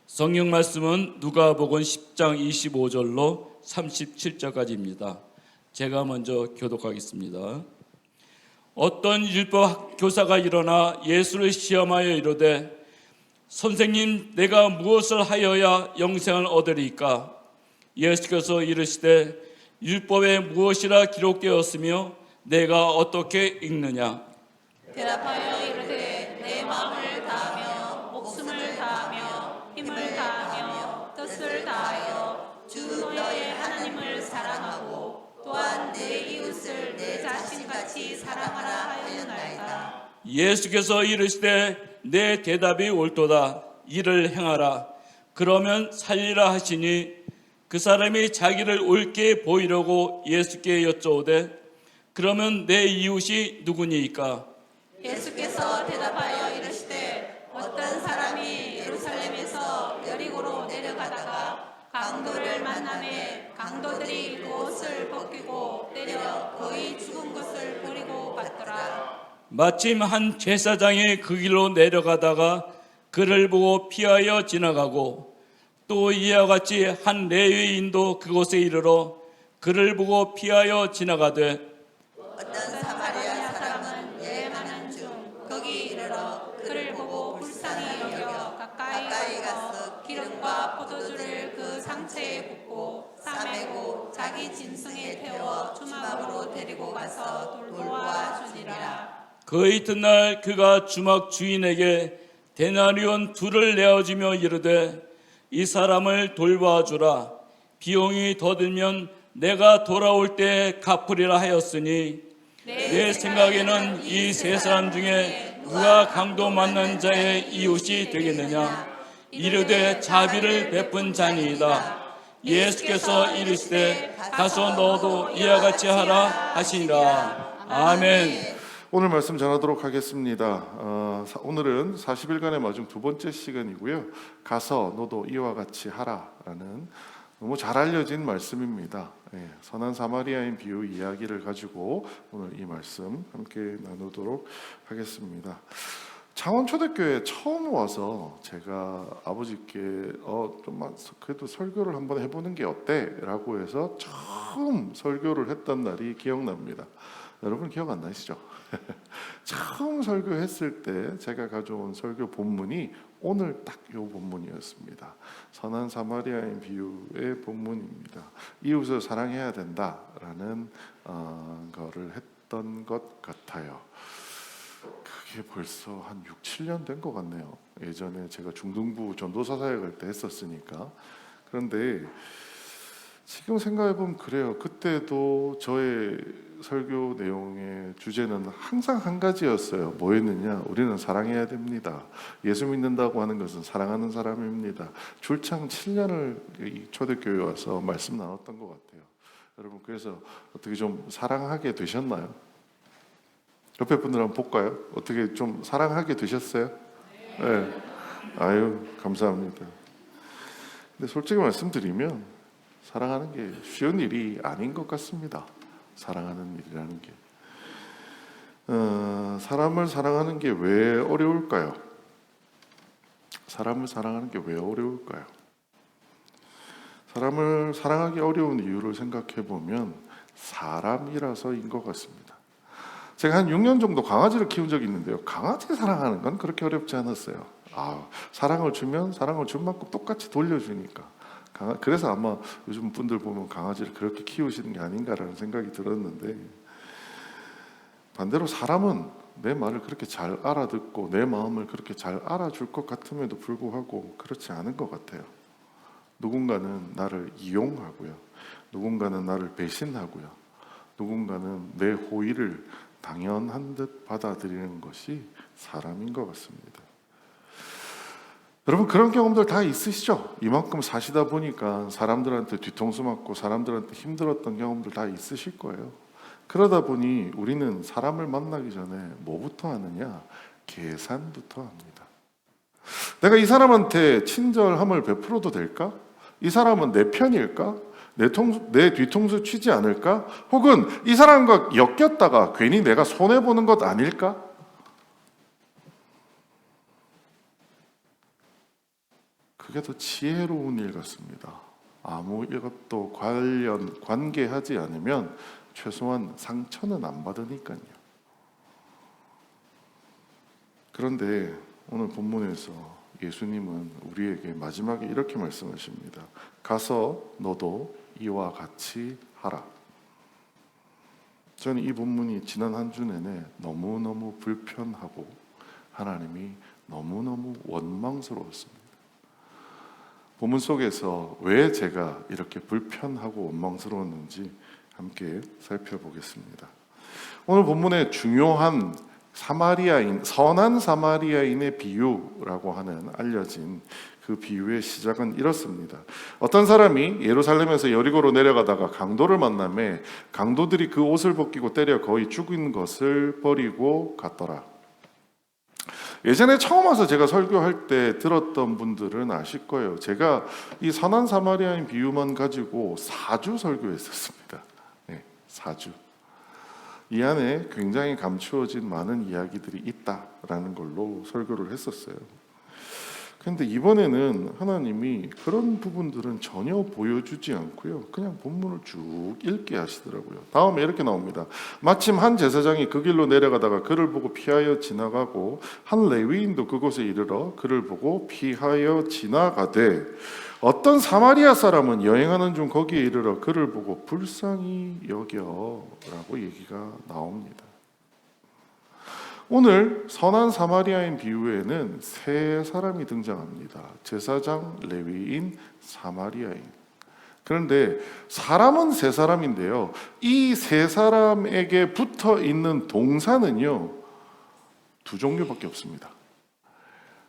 성경 말씀은 누가복음 10장 25절로 37절까지입니다. 제가 먼저 교독하겠습니다. 어떤 율법 교사가 일어나 예수를 시험하여 이르되 선생님, 내가 무엇을 하여야 영생을 얻으리까? 예수께서 이르시되 율법에 무엇이라 기록되었으며 내가 어떻게 읽느냐? 대답하여 이르되 내 마음을 다하며 목숨을 다하며 힘을 다하며 뜻을 다하여 주 너의 하나님을 사랑하고 또한 내 이웃을 내 자신같이 사랑하라 하였나이다. 예수께서 이르시되 내 대답이 옳도다. 이를 행하라. 그러면 살리라 하시니 그 사람이 자기를 옳게 보이려고 예수께 여쭤오되 그러면 내 이웃이 누구니이까? 예수께서 대답하여 이르시되 어떤 사람이 예루살렘에서 여리고로 내려가다가 강도를 만나매 강도들이 그 옷을 벗기고 때려 거의 죽은 것을 버리고 갔더라. 마침 한 제사장이 그 길로 내려가다가 그를 보고 피하여 지나가고 또 이와 같이 한 레위인도 그곳에 이르러 그를 보고 피하여 지나가되 어떤 사마리아 사람은 예만한 중 거기 이르러 그를 보고 불쌍히 여겨 가까이 가서 기름과 포도주를 그 상체에 붓고 싸매고 자기 짐승에 태워 주막으로 데리고 가서 돌보아 주니라. 그 이튿날 그가 주막 주인에게 데나리온 2를 내어주며 이르되 이 사람을 돌봐주라. 비용이 더 들면 내가 돌아올 때 갚으리라 하였으니 내 생각에는 이 세 사람 중에 누가 강도 만난 자의 이웃이 되겠느냐? 이르되 자비를 베푼 자니이다. 예수께서 이르시되 가서 너도 이와 같이 하라 하시니라. 아멘. 오늘 말씀 전하도록 하겠습니다. 오늘은 40일간의 마중 두 번째 시간이고요. 가서 너도 이와 같이 하라라는 너무 잘 알려진 말씀입니다. 선한 사마리아인 비유 이야기를 가지고 오늘 이 말씀 함께 나누도록 하겠습니다. 창원초대교회에 처음 와서 제가 아버지께 좀만 그래도 설교를 한번 해보는 게 어때? 라고 해서 처음 설교를 했던 날이 기억납니다. 여러분 기억 안 나시죠? 처음 설교했을 때 제가 가져온 설교 본문이 오늘 딱 이 본문이었습니다. 선한 사마리아인 비유의 본문입니다. 이웃을 사랑해야 된다라는 거를 했던 것 같아요. 그게 벌써 한 6, 7년 된 것 같네요. 예전에 제가 중등부 전도사 사역할 때 했었으니까. 그런데 지금 생각해보면 그래요. 그때도 저의 설교 내용의 주제는 항상 한 가지였어요. 뭐였느냐? 우리는 사랑해야 됩니다. 예수 믿는다고 하는 것은 사랑하는 사람입니다. 줄창 7년을 이 초대교회에 와서 말씀 나눴던 것 같아요. 여러분 그래서 어떻게 좀 사랑하게 되셨나요? 옆에 분들 한번 볼까요? 어떻게 좀 사랑하게 되셨어요? 네. 아유 감사합니다. 근데 솔직히 말씀드리면 사랑하는 게 쉬운 일이 아닌 것 같습니다. 사랑하는 일이라는 게 사람을 사랑하는 게 왜 어려울까요? 사람을 사랑하는 게 왜 어려울까요? 사람을 사랑하기 어려운 이유를 생각해 보면 사람이라서인 것 같습니다. 제가 한 6년 정도 강아지를 키운 적이 있는데요. 강아지 사랑하는 건 그렇게 어렵지 않았어요. 사랑을 주면 사랑을 준 만큼 똑같이 돌려주니까. 그래서 아마 요즘 분들 보면 강아지를 그렇게 키우시는 게 아닌가라는 생각이 들었는데, 반대로 사람은 내 말을 그렇게 잘 알아듣고 내 마음을 그렇게 잘 알아줄 것 같음에도 불구하고 그렇지 않은 것 같아요. 누군가는 나를 이용하고요, 누군가는 나를 배신하고요, 누군가는 내 호의를 당연한 듯 받아들이는 것이 사람인 것 같습니다. 여러분 그런 경험들 다 있으시죠? 이만큼 사시다 보니까 사람들한테 뒤통수 맞고 사람들한테 힘들었던 경험들 다 있으실 거예요. 그러다 보니 우리는 사람을 만나기 전에 뭐부터 하느냐? 계산부터 합니다. 내가 이 사람한테 친절함을 베풀어도 될까? 이 사람은 내 편일까? 내 뒤통수 치지 않을까? 혹은 이 사람과 엮였다가 괜히 내가 손해보는 것 아닐까? 그게 더 지혜로운 일 같습니다. 아무 이것도 관계하지 않으면 최소한 상처는 안 받으니까요. 그런데 오늘 본문에서 예수님은 우리에게 마지막에 이렇게 말씀하십니다. 가서 너도 이와 같이 하라. 저는 이 본문이 지난 한 주 내내 너무너무 불편하고 하나님이 너무너무 원망스러웠습니다. 본문 속에서 왜 제가 이렇게 불편하고 원망스러웠는지 함께 살펴보겠습니다. 오늘 본문의 중요한 선한 사마리아인의 비유라고 하는 알려진 그 비유의 시작은 이렇습니다. 어떤 사람이 예루살렘에서 여리고로 내려가다가 강도를 만나매 강도들이 그 옷을 벗기고 때려 거의 죽인 것을 버리고 갔더라. 예전에 처음 와서 제가 설교할 때 들었던 분들은 아실 거예요. 제가 이 선한 사마리아인 비유만 가지고 4주 설교했었습니다. 네, 4주. 이 안에 굉장히 감추어진 많은 이야기들이 있다라는 걸로 설교를 했었어요. 그런데 이번에는 하나님이 그런 부분들은 전혀 보여주지 않고요, 그냥 본문을 쭉 읽게 하시더라고요. 다음에 이렇게 나옵니다. 마침 한 제사장이 그 길로 내려가다가 그를 보고 피하여 지나가고 한 레위인도 그곳에 이르러 그를 보고 피하여 지나가되 어떤 사마리아 사람은 여행하는 중 거기에 이르러 그를 보고 불쌍히 여겨라고 얘기가 나옵니다. 오늘 선한 사마리아인 비유에는 세 사람이 등장합니다. 제사장, 레위인, 사마리아인. 그런데 사람은 세 사람인데요, 이 세 사람에게 붙어 있는 동사는요, 두 종류밖에 없습니다.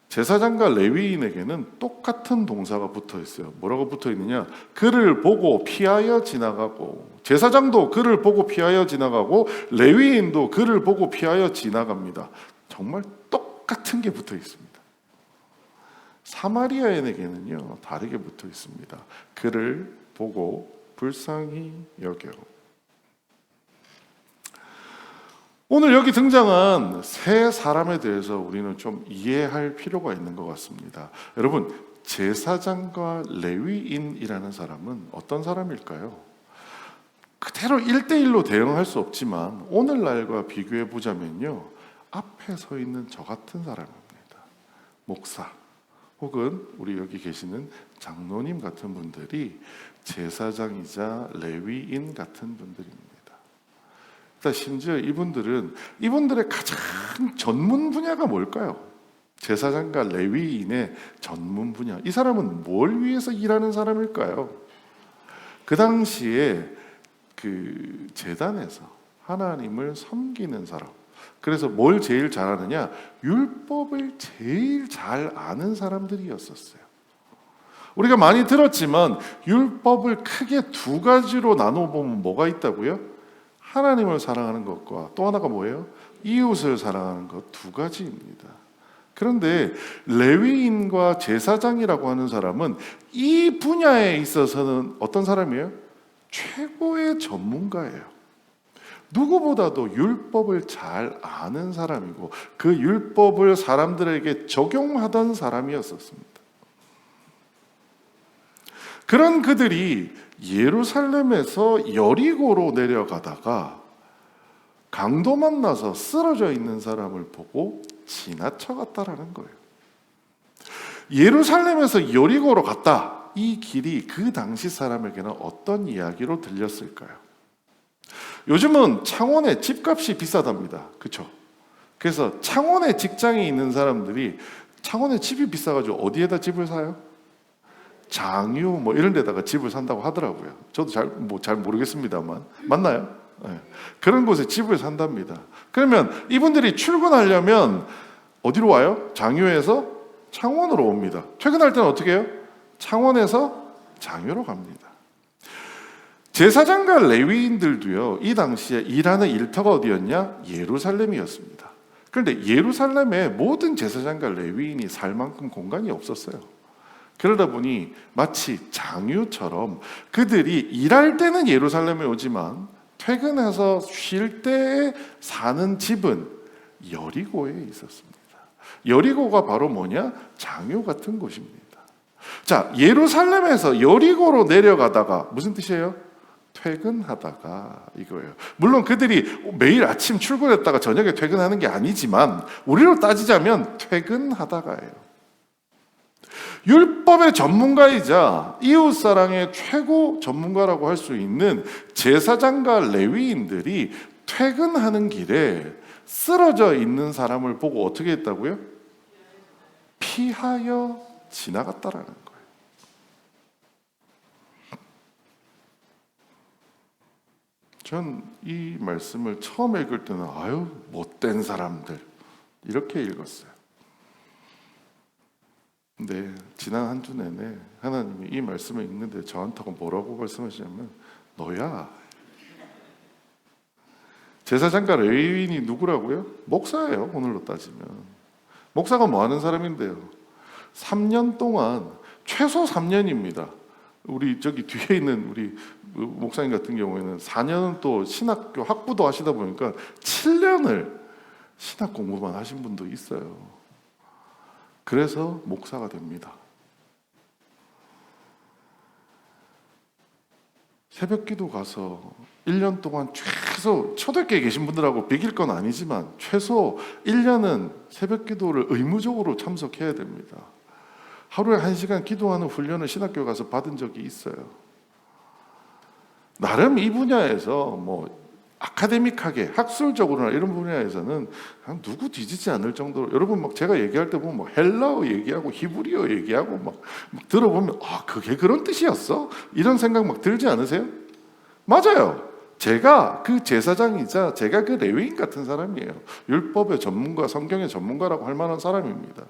제사장과 레위인에게는 똑같은 동사가 붙어 있어요. 뭐라고 붙어 있느냐? 그를 보고 피하여 지나가고, 제사장도 그를 보고 피하여 지나가고 레위인도 그를 보고 피하여 지나갑니다. 정말 똑같은 게 붙어 있습니다. 사마리아인에게는요, 다르게 붙어 있습니다. 그를 보고 불쌍히 여겨. 오늘 여기 등장한 세 사람에 대해서 우리는 좀 이해할 필요가 있는 것 같습니다. 여러분, 제사장과 레위인이라는 사람은 어떤 사람일까요? 그대로 1대1로 대응할 수 없지만 오늘날과 비교해 보자면요, 앞에 서 있는 저 같은 사람입니다. 목사 혹은 우리 여기 계시는 장로님 같은 분들이 제사장이자 레위인 같은 분들입니다. 심지어 이분들의 가장 전문 분야가 뭘까요? 제사장과 레위인의 전문 분야. 이 사람은 뭘 위해서 일하는 사람일까요? 그 당시에 그 제단에서 하나님을 섬기는 사람. 그래서 뭘 제일 잘하느냐? 율법을 제일 잘 아는 사람들이었었어요. 우리가 많이 들었지만 율법을 크게 두 가지로 나눠보면 뭐가 있다고요? 하나님을 사랑하는 것과 또 하나가 뭐예요? 이웃을 사랑하는 것, 두 가지입니다. 그런데 레위인과 제사장이라고 하는 사람은 이 분야에 있어서는 어떤 사람이에요? 최고의 전문가예요. 누구보다도 율법을 잘 아는 사람이고 그 율법을 사람들에게 적용하던 사람이었었습니다. 그런 그들이 예루살렘에서 여리고로 내려가다가 강도 만나서 쓰러져 있는 사람을 보고 지나쳐갔다라는 거예요. 예루살렘에서 여리고로 갔다. 이 길이 그 당시 사람에게는 어떤 이야기로 들렸을까요? 요즘은 창원에 집값이 비싸답니다. 그렇죠? 그래서 창원에 직장이 있는 사람들이 창원에 집이 비싸가지고 어디에다 집을 사요? 장유 뭐 이런 데다가 집을 산다고 하더라고요. 저도 잘 모르겠습니다만 맞나요? 네. 그런 곳에 집을 산답니다. 그러면 이분들이 출근하려면 어디로 와요? 장유에서 창원으로 옵니다. 퇴근할 때는 어떻게 해요? 창원에서 장유로 갑니다. 제사장과 레위인들도요, 이 당시에 일하는 일터가 어디였냐? 예루살렘이었습니다. 그런데 예루살렘에 모든 제사장과 레위인이 살 만큼 공간이 없었어요. 그러다 보니 마치 장유처럼 그들이 일할 때는 예루살렘에 오지만 퇴근해서 쉴 때 사는 집은 여리고에 있었습니다. 여리고가 바로 뭐냐? 장유 같은 곳입니다. 자, 예루살렘에서 여리고로 내려가다가 무슨 뜻이에요? 퇴근하다가 이거예요. 물론 그들이 매일 아침 출근했다가 저녁에 퇴근하는 게 아니지만 우리로 따지자면 퇴근하다가예요. 율법의 전문가이자 이웃사랑의 최고 전문가라고 할 수 있는 제사장과 레위인들이 퇴근하는 길에 쓰러져 있는 사람을 보고 어떻게 했다고요? 피하여 지나갔다라는 거예요. 전 이 말씀을 처음 읽을 때는 아유 못된 사람들 이렇게 읽었어요. 근데 지난 한 주 내내 하나님이 이 말씀을 읽는데 저한테 뭐라고 말씀하시냐면 너야. 제사장과 레위인이 누구라고요? 목사예요. 오늘로 따지면. 목사가 뭐 하는 사람인데요? 3년 동안 최소 3년입니다. 우리 저기 뒤에 있는 우리 목사님 같은 경우에는 4년은 또 신학교 학부도 하시다 보니까 7년을 신학 공부만 하신 분도 있어요. 그래서 목사가 됩니다. 새벽기도 가서 1년 동안 최소 초대교회에 계신 분들하고 비길 건 아니지만 최소 1년은 새벽기도를 의무적으로 참석해야 됩니다. 하루에 1시간 기도하는 훈련을 신학교에 가서 받은 적이 있어요. 나름 이 분야에서 뭐 아카데믹하게 학술적으로나 이런 분야에서는 그냥 누구 뒤지지 않을 정도로 여러분 막 제가 얘기할 때 보면 뭐 헬라어 얘기하고 히브리어 얘기하고 막 들어보면 아 그게 그런 뜻이었어? 이런 생각 막 들지 않으세요? 맞아요. 제가 그 제사장이자 제가 그 레위인 같은 사람이에요. 율법의 전문가, 성경의 전문가라고 할 만한 사람입니다.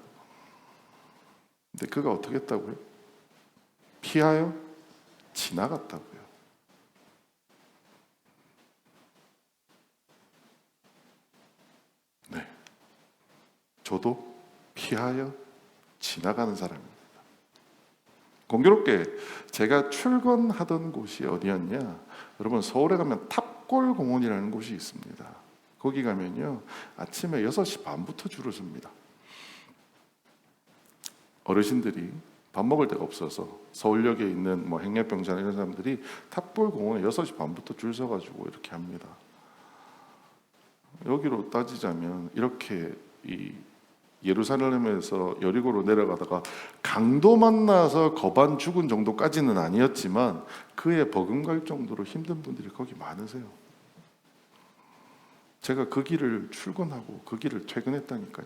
근데 그가 어떻게 했다고요? 피하여 지나갔다고요. 네, 저도 피하여 지나가는 사람입니다. 공교롭게 제가 출근하던 곳이 어디였냐? 여러분 서울에 가면 탑골공원이라는 곳이 있습니다. 거기 가면요 아침에 6시 반부터 줄을 섭니다. 어르신들이 밥 먹을 데가 없어서 서울역에 있는 뭐 행렬병장 이런 사람들이 탑골공원에 6시 반부터 줄 서가지고 이렇게 합니다. 여기로 따지자면 이렇게 이 예루살렘에서 여리고로 내려가다가 강도 만나서 거반 죽은 정도까지는 아니었지만 그에 버금갈 정도로 힘든 분들이 거기 많으세요. 제가 그 길을 출근하고 그 길을 퇴근했다니까요.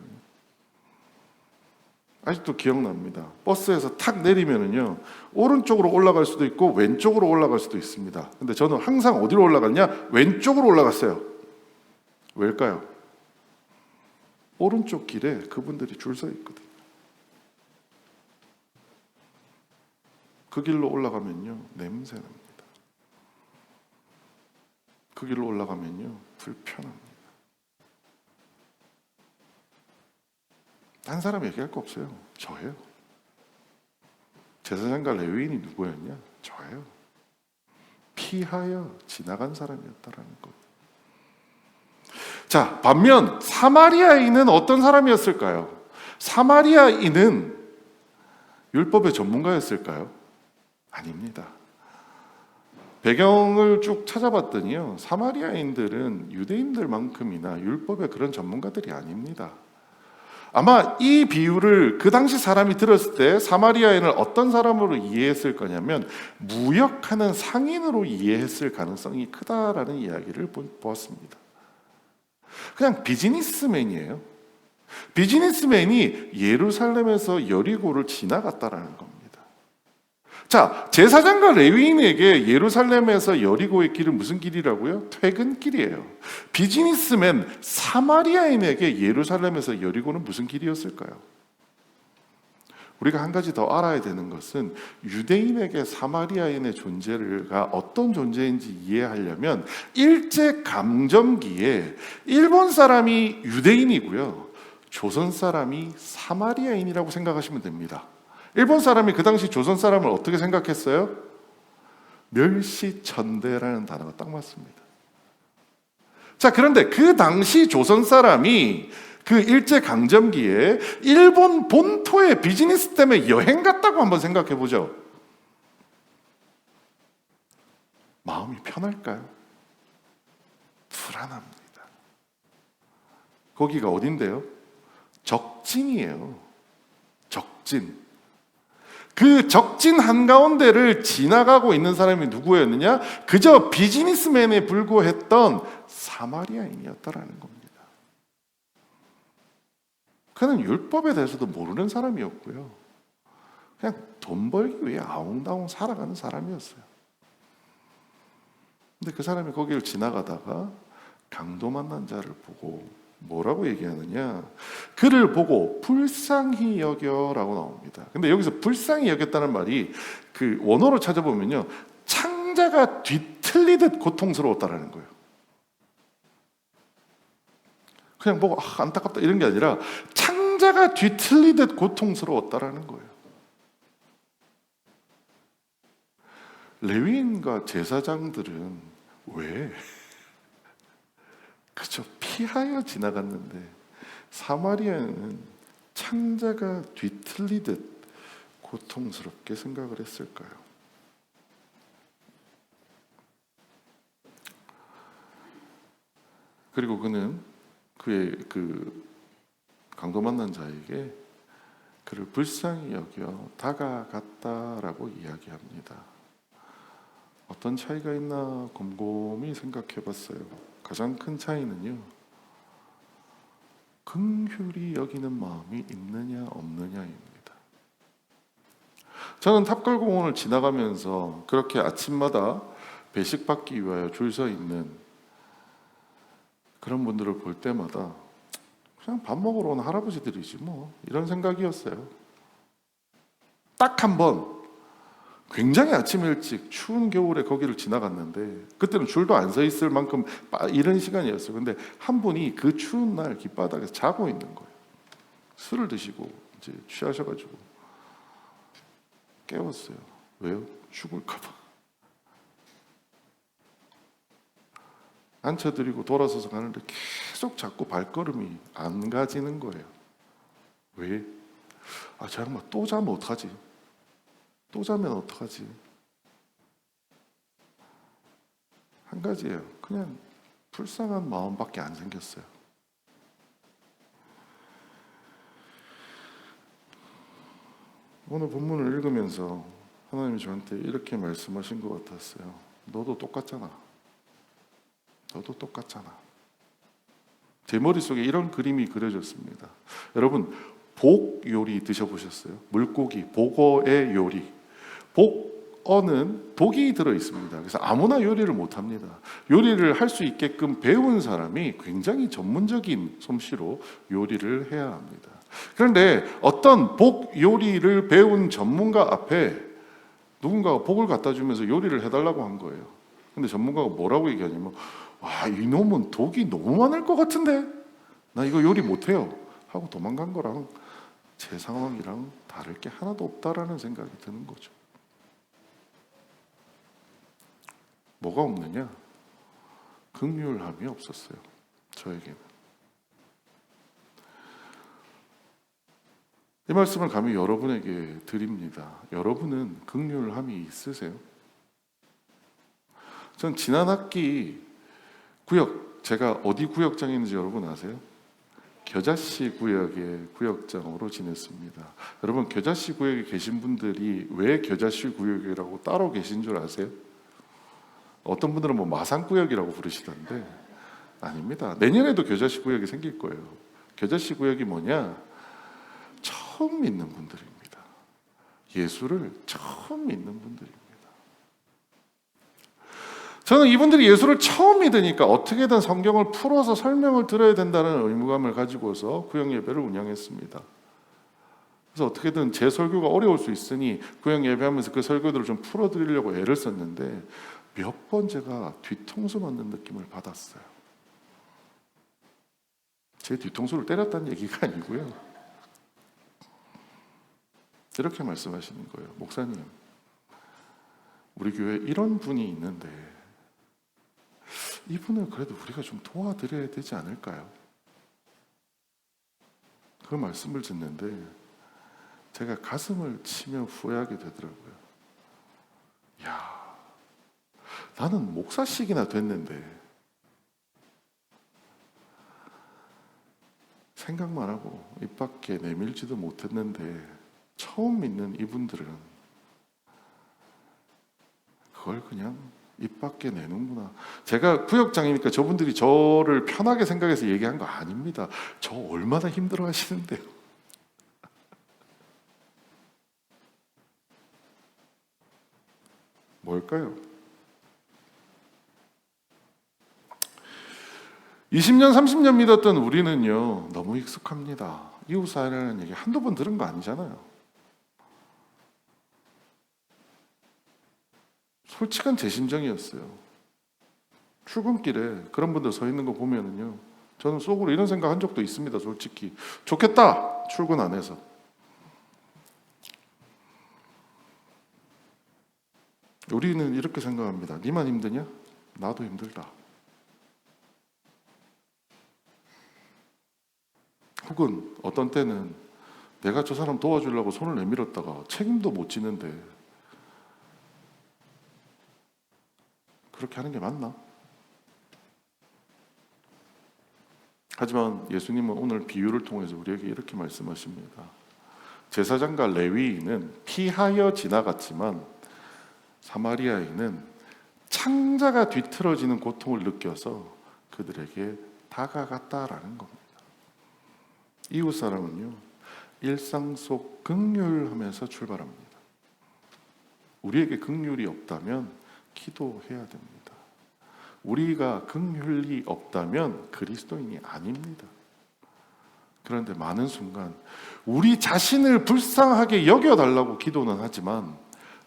아직도 기억납니다. 버스에서 탁 내리면은요 오른쪽으로 올라갈 수도 있고 왼쪽으로 올라갈 수도 있습니다. 근데 저는 항상 어디로 올라갔냐? 왼쪽으로 올라갔어요. 왜일까요? 오른쪽 길에 그분들이 줄 서 있거든요. 그 길로 올라가면요 냄새 납니다. 그 길로 올라가면요 불편합니다. 딴 사람 얘기할 거 없어요. 저예요. 제사장과 레위인이 누구였냐? 저예요. 피하여 지나간 사람이었다라는 것. 자, 반면 사마리아인은 어떤 사람이었을까요? 사마리아인은 율법의 전문가였을까요? 아닙니다. 배경을 쭉 찾아봤더니요 사마리아인들은 유대인들만큼이나 율법의 그런 전문가들이 아닙니다. 아마 이 비유를 그 당시 사람이 들었을 때 사마리아인을 어떤 사람으로 이해했을 거냐면 무역하는 상인으로 이해했을 가능성이 크다라는 이야기를 보았습니다. 그냥 비즈니스맨이에요. 비즈니스맨이 예루살렘에서 여리고를 지나갔다라는 겁니다. 자, 제사장과 레위인에게 예루살렘에서 여리고의 길은 무슨 길이라고요? 퇴근길이에요. 비즈니스맨 사마리아인에게 예루살렘에서 여리고는 무슨 길이었을까요? 우리가 한 가지 더 알아야 되는 것은 유대인에게 사마리아인의 존재가 어떤 존재인지 이해하려면 일제강점기에 일본 사람이 유대인이고요 조선 사람이 사마리아인이라고 생각하시면 됩니다. 일본 사람이 그 당시 조선 사람을 어떻게 생각했어요? 멸시천대라는 단어가 딱 맞습니다. 자, 그런데 그 당시 조선 사람이 그 일제강점기에 일본 본토에 비즈니스 때문에 여행 갔다고 한번 생각해 보죠. 마음이 편할까요? 불안합니다. 거기가 어딘데요? 적진이에요. 적진. 그 적진 한가운데를 지나가고 있는 사람이 누구였느냐? 그저 비즈니스맨에 불과했던 사마리아인이었다라는 겁니다. 그는 율법에 대해서도 모르는 사람이었고요. 그냥 돈 벌기 위해 아웅다웅 살아가는 사람이었어요. 근데 그 사람이 거기를 지나가다가 강도 만난 자를 보고 뭐라고 얘기하느냐? 그를 보고 불쌍히 여겨라고 나옵니다. 근데 여기서 불쌍히 여겼다는 말이 그 원어로 찾아보면요, 창자가 뒤틀리듯 고통스러웠다라는 거예요. 그냥 보고 안타깝다 이런 게 아니라 창자가 뒤틀리듯 고통스러웠다라는 거예요. 레위인과 제사장들은 왜? 그저 피하여 지나갔는데 사마리아는 창자가 뒤틀리듯 고통스럽게 생각을 했을까요? 그리고 그는 그의 그 강도 만난 자에게 그를 불쌍히 여겨 다가갔다라고 이야기합니다. 어떤 차이가 있나 곰곰이 생각해 봤어요. 가장 큰 차이는요, 긍휼히 여기는 마음이 있느냐 없느냐입니다. 저는 탑골공원을 지나가면서 그렇게 아침마다 배식 받기 위하여 줄 서 있는 그런 분들을 볼 때마다 그냥 밥 먹으러 온 할아버지들이지 뭐, 이런 생각이었어요. 딱 한 번 굉장히 아침 일찍 추운 겨울에 거기를 지나갔는데, 그때는 줄도 안 서 있을 만큼 이런 시간이었어요. 근데 한 분이 그 추운 날 길바닥에서 자고 있는 거예요. 술을 드시고 이제 취하셔가지고 깨웠어요. 왜요? 죽을까 봐. 앉혀드리고 돌아서서 가는데 계속 자꾸 발걸음이 안 가지는 거예요. 왜? 저 양반 또 자면 어떡하지? 또 자면 어떡하지? 한 가지예요. 그냥 불쌍한 마음밖에 안 생겼어요. 오늘 본문을 읽으면서 하나님이 저한테 이렇게 말씀하신 것 같았어요. 너도 똑같잖아. 너도 똑같잖아. 제 머릿속에 이런 그림이 그려졌습니다. 여러분, 복 요리 드셔보셨어요? 물고기, 복어의 요리. 복어는 독이 들어있습니다. 그래서 아무나 요리를 못합니다. 요리를 할 수 있게끔 배운 사람이 굉장히 전문적인 솜씨로 요리를 해야 합니다. 그런데 어떤 복 요리를 배운 전문가 앞에 누군가가 복을 갖다 주면서 요리를 해달라고 한 거예요. 근데 전문가가 뭐라고 얘기하냐면, 이놈은 독이 너무 많을 것 같은데 나 이거 요리 못해요 하고 도망간 거랑 제 상황이랑 다를 게 하나도 없다라는 생각이 드는 거죠. 뭐가 없느냐? 긍휼함이 없었어요. 저에게는. 이 말씀을 감히 여러분에게 드립니다. 여러분은 긍휼함이 있으세요? 전 지난 학기 제가 어디 구역장에 있는지 여러분 아세요? 겨자씨 구역의 구역장으로 지냈습니다. 여러분, 겨자씨 구역에 계신 분들이 왜 겨자씨 구역이라고 따로 계신 줄 아세요? 어떤 분들은 뭐 마산구역이라고 부르시던데 아닙니다. 내년에도 겨자씨 구역이 생길 거예요. 겨자씨 구역이 뭐냐? 처음 믿는 분들입니다. 예수를 처음 믿는 분들입니다. 저는 이분들이 예수를 처음 믿으니까 어떻게든 성경을 풀어서 설명을 들어야 된다는 의무감을 가지고서 구역 예배를 운영했습니다. 그래서 어떻게든 제 설교가 어려울 수 있으니 구역 예배하면서 그 설교들을 좀 풀어드리려고 애를 썼는데 몇 번 제가 뒤통수 맞는 느낌을 받았어요. 제 뒤통수를 때렸다는 얘기가 아니고요. 이렇게 말씀하시는 거예요. 목사님, 우리 교회에 이런 분이 있는데 이분을 그래도 우리가 좀 도와드려야 되지 않을까요? 그 말씀을 듣는데 제가 가슴을 치며 후회하게 되더라고요. 야, 나는 목사식이나 됐는데 생각만 하고 입 밖에 내밀지도 못했는데 처음 믿는 이분들은 그걸 그냥 입 밖에 내는구나. 제가 구역장이니까 저분들이 저를 편하게 생각해서 얘기한 거 아닙니다. 저 얼마나 힘들어 하시는데요. 뭘까요? 20년, 30년 믿었던 우리는요, 너무 익숙합니다. 이웃사회라는 얘기 한두 번 들은 거 아니잖아요. 솔직한 제 심정이었어요. 출근길에 그런 분들 서 있는 거 보면은요, 저는 속으로 이런 생각 한 적도 있습니다. 솔직히 좋겠다, 출근 안 해서. 우리는 이렇게 생각합니다. 니만 힘드냐? 나도 힘들다. 혹은 어떤 때는 내가 저 사람 도와주려고 손을 내밀었다가 책임도 못 지는데 그렇게 하는 게 맞나? 하지만 예수님은 오늘 비유를 통해서 우리에게 이렇게 말씀하십니다. 제사장과 레위인은 피하여 지나갔지만 사마리아인은 창자가 뒤틀어지는 고통을 느껴서 그들에게 다가갔다라는 겁니다. 이웃 사람은요, 일상 속 긍휼하면서 출발합니다. 우리에게 긍휼이 없다면 기도해야 됩니다. 우리가 긍휼이 없다면 그리스도인이 아닙니다. 그런데 많은 순간 우리 자신을 불쌍하게 여겨달라고 기도는 하지만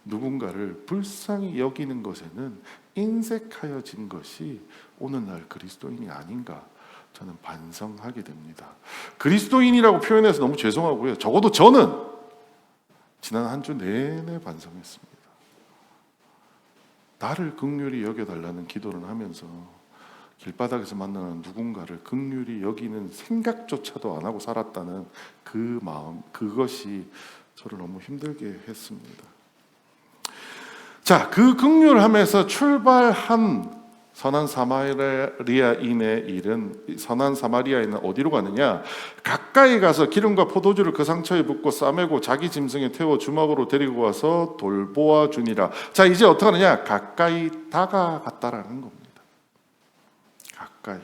누군가를 불쌍히 여기는 것에는 인색하여진 것이 오늘날 그리스도인이 아닌가 저는 반성하게 됩니다. 그리스도인이라고 표현해서 너무 죄송하고요. 적어도 저는 지난 한 주 내내 반성했습니다. 나를 긍휼히 여겨달라는 기도를 하면서 길바닥에서 만나는 누군가를 긍휼히 여기는 생각조차도 안 하고 살았다는 그 마음, 그것이 저를 너무 힘들게 했습니다. 자, 그 긍휼함에서 출발한 선한 사마리아인은 어디로 가느냐? 가까이 가서 기름과 포도주를 그 상처에 붓고 싸매고 자기 짐승에 태워 주막으로 데리고 와서 돌보아 주니라. 자, 이제 어떻게 하느냐? 가까이 다가갔다라는 겁니다. 가까이.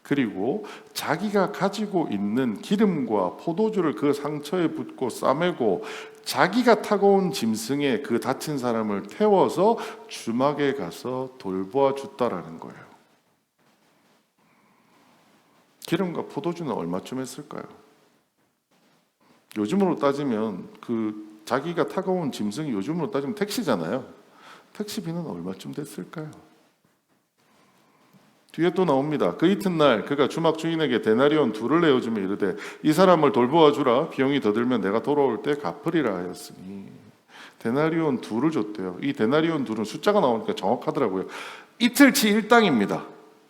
그리고 자기가 가지고 있는 기름과 포도주를 그 상처에 붓고 싸매고 자기가 타고 온 짐승에 그 다친 사람을 태워서 주막에 가서 돌보아 줬다라는 거예요. 기름과 포도주는 얼마쯤 했을까요? 요즘으로 따지면 그 자기가 타고 온 짐승이 요즘으로 따지면 택시잖아요. 택시비는 얼마쯤 됐을까요? 뒤에 또 나옵니다. 그 이튿날 그가 주막 주인에게 데나리온 2를 내어주며 이르되 이 사람을 돌보아 주라. 비용이 더 들면 내가 돌아올 때 갚으리라 하였으니 데나리온 2를 줬대요. 이 데나리온 2는 숫자가 나오니까 정확하더라고요. 이틀치 일당입니다.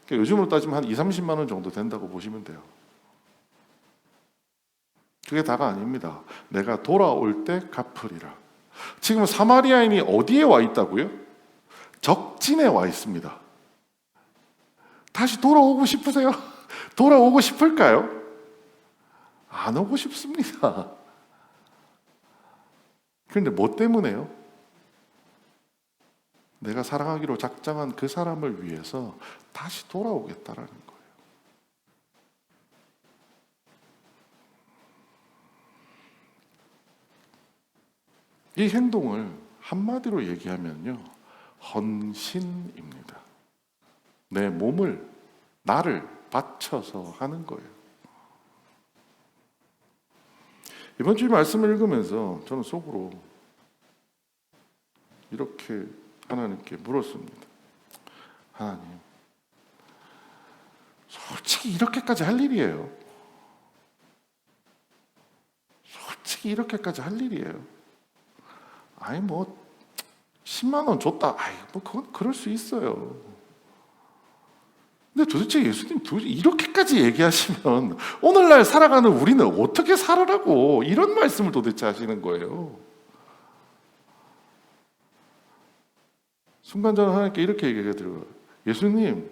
그러니까 요즘으로 따지면 한 2, 30만 원 정도 된다고 보시면 돼요. 그게 다가 아닙니다. 내가 돌아올 때 갚으리라. 지금 사마리아인이 어디에 와 있다고요? 적진에 와 있습니다. 다시 돌아오고 싶으세요? 돌아오고 싶을까요? 안 오고 싶습니다. 그런데 뭐 때문에요? 내가 사랑하기로 작정한 그 사람을 위해서 다시 돌아오겠다라는 거예요. 이 행동을 한마디로 얘기하면요, 헌신입니다. 내 몸을, 나를 바쳐서 하는 거예요. 이번 주 말씀을 읽으면서 저는 속으로 이렇게 하나님께 물었습니다. 하나님, 솔직히 이렇게까지 할 일이에요. 솔직히 이렇게까지 할 일이에요. 아니 뭐 10만 원 줬다. 아이 뭐 그건 그럴 수 있어요. 근데 도대체 예수님 이렇게까지 얘기하시면 오늘날 살아가는 우리는 어떻게 살아라고 이런 말씀을 도대체 하시는 거예요. 순간 저는 하나님께 이렇게 얘기하더라고요. 예수님,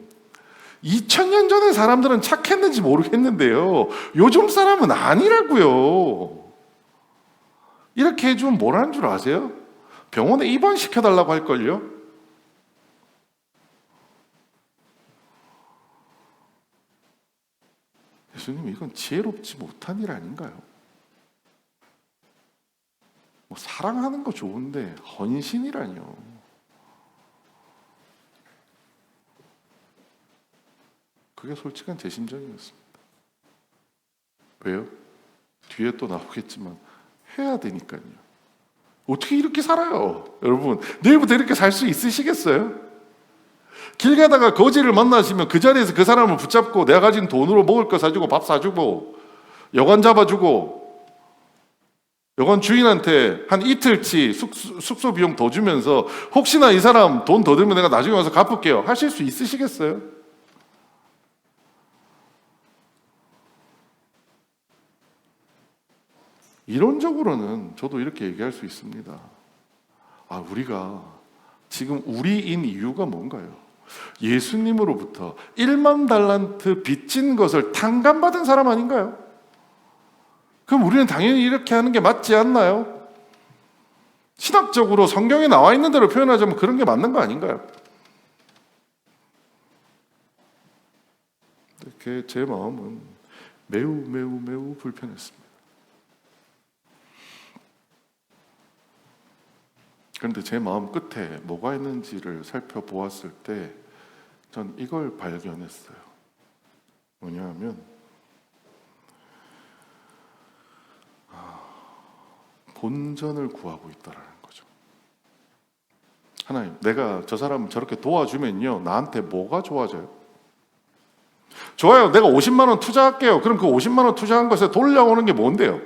2000년 전에 사람들은 착했는지 모르겠는데요, 요즘 사람은 아니라고요. 이렇게 해주면 뭐라는 줄 아세요? 병원에 입원시켜달라고 할걸요? 예수님, 이건 지혜롭지 못한 일 아닌가요? 뭐 사랑하는 거 좋은데 헌신이라뇨. 그게 솔직한 제 심정이었습니다. 왜요? 뒤에 또 나오겠지만 해야 되니까요. 어떻게 이렇게 살아요? 여러분, 내일부터 이렇게 살 수 있으시겠어요? 길 가다가 거지를 만나시면 그 자리에서 그 사람을 붙잡고 내가 가진 돈으로 먹을 거 사주고 밥 사주고 여관 잡아주고 여관 주인한테 한 이틀치 숙소 비용 더 주면서 혹시나 이 사람 돈 더 들면 내가 나중에 와서 갚을게요, 하실 수 있으시겠어요? 이론적으로는 저도 이렇게 얘기할 수 있습니다. 우리가 지금 우리인 이유가 뭔가요? 예수님으로부터 1만 달란트 빚진 것을 탕감받은 사람 아닌가요? 그럼 우리는 당연히 이렇게 하는 게 맞지 않나요? 신학적으로 성경에 나와 있는 대로 표현하자면 그런 게 맞는 거 아닌가요? 이렇게 제 마음은 매우 불편했습니다. 그런데 제 마음 끝에 뭐가 있는지를 살펴보았을 때 전 이걸 발견했어요. 뭐냐면 본전을 구하고 있다라는 거죠. 하나님, 내가 저 사람 저렇게 도와주면요, 나한테 뭐가 좋아져요? 좋아요, 내가 50만 원 투자할게요. 그럼 그 50만 원 투자한 것에 돌려오는 게 뭔데요?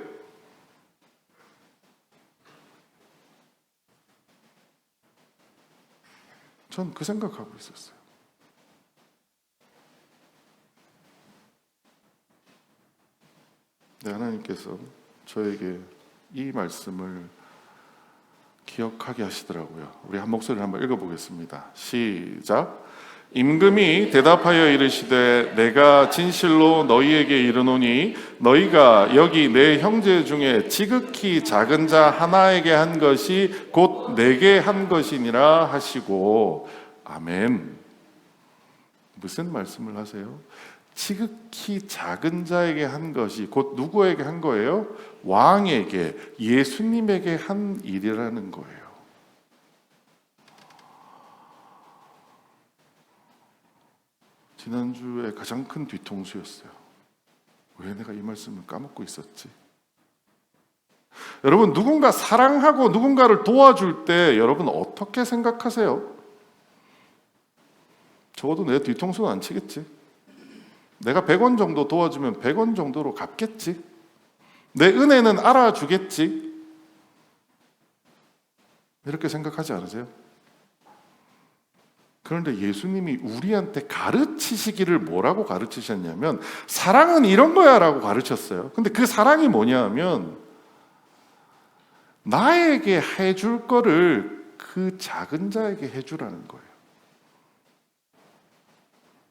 전 그 생각하고 있었어요. 네, 하나님께서 저에게 이 말씀을 기억하게 하시더라고요. 우리 한 목소리를 한번 읽어보겠습니다. 시작. 임금이 대답하여 이르시되 내가 진실로 너희에게 이르노니 너희가 여기 내 형제 중에 지극히 작은 자 하나에게 한 것이 곧 내게 한 것이니라 하시고. 아멘. 무슨 말씀을 하세요? 지극히 작은 자에게 한 것이 곧 누구에게 한 거예요? 왕에게, 예수님에게 한 일이라는 거예요. 지난주에 가장 큰 뒤통수였어요. 왜 내가 이 말씀을 까먹고 있었지? 여러분, 누군가 사랑하고 누군가를 도와줄 때 여러분 어떻게 생각하세요? 적어도 내 뒤통수는 안 치겠지. 내가 100원 정도 도와주면 100원 정도로 갚겠지. 내 은혜는 알아주겠지. 이렇게 생각하지 않으세요? 그런데 예수님이 우리한테 가르치시기를 뭐라고 가르치셨냐면 사랑은 이런 거야 라고 가르쳤어요. 근데 그 사랑이 뭐냐 하면 나에게 해줄 거를 그 작은 자에게 해주라는 거예요.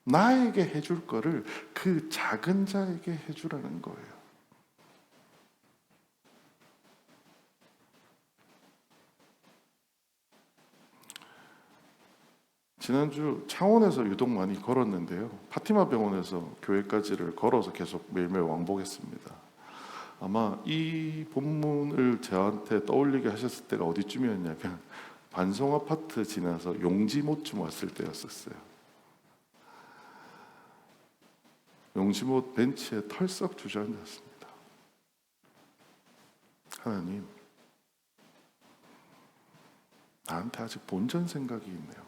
나에게 해줄 거를 그 작은 자에게 해주라는 거예요. 지난주 창원에서 유독 많이 걸었는데요. 파티마 병원에서 교회까지를 걸어서 계속 매일매일 왕복했습니다. 아마 이 본문을 저한테 떠올리게 하셨을 때가 어디쯤이었냐면 반송 아파트 지나서 용지못쯤 왔을 때였었어요. 용지못 벤치에 털썩 주저앉았습니다. 하나님, 나한테 아직 본전 생각이 있네요.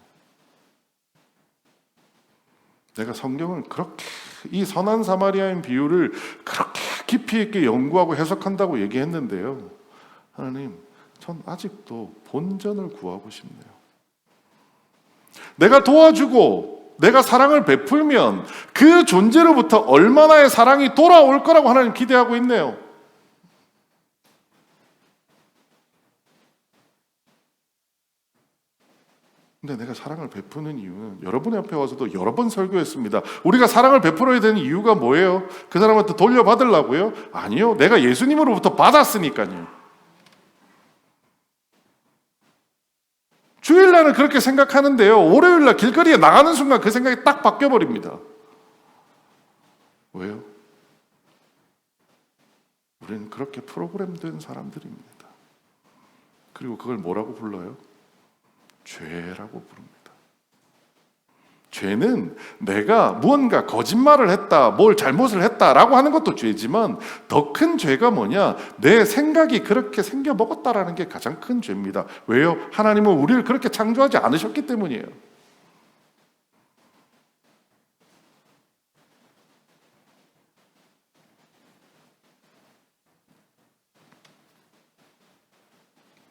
내가 성경을 그렇게 이 선한 사마리아인 비유를 그렇게 깊이 있게 연구하고 해석한다고 얘기했는데요. 하나님, 전 아직도 본전을 구하고 싶네요. 내가 도와주고 내가 사랑을 베풀면 그 존재로부터 얼마나의 사랑이 돌아올 거라고 하나님 기대하고 있네요. 근데 내가 사랑을 베푸는 이유는 여러분의 앞에 와서도 여러 번 설교했습니다. 우리가 사랑을 베풀어야 되는 이유가 뭐예요? 그 사람한테 돌려받으려고요? 아니요. 내가 예수님으로부터 받았으니까요. 주일날은 그렇게 생각하는데요. 월요일날 길거리에 나가는 순간 그 생각이 딱 바뀌어버립니다. 왜요? 우리는 그렇게 프로그램된 사람들입니다. 그리고 그걸 뭐라고 불러요? 죄라고 부릅니다. 죄는 내가 무언가 거짓말을 했다, 뭘 잘못을 했다라고 하는 것도 죄지만 더 큰 죄가 뭐냐? 내 생각이 그렇게 생겨 먹었다라는 게 가장 큰 죄입니다. 왜요? 하나님은 우리를 그렇게 창조하지 않으셨기 때문이에요.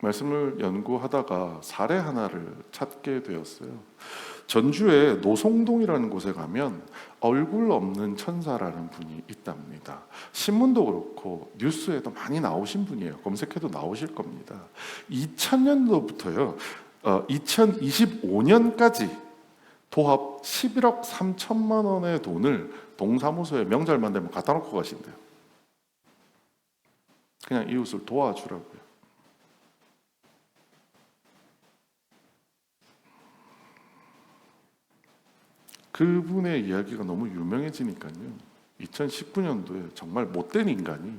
말씀을 연구하다가 사례 하나를 찾게 되었어요. 전주에 노송동이라는 곳에 가면 얼굴 없는 천사라는 분이 있답니다. 신문도 그렇고 뉴스에도 많이 나오신 분이에요. 검색해도 나오실 겁니다. 2000년도부터요 2025년까지 도합 11억 3천만 원의 돈을 동사무소에 명절만 되면 갖다 놓고 가신대요. 그냥 이웃을 도와주라고요. 그분의 이야기가 너무 유명해지니까요. 2019년도에 정말 못된 인간이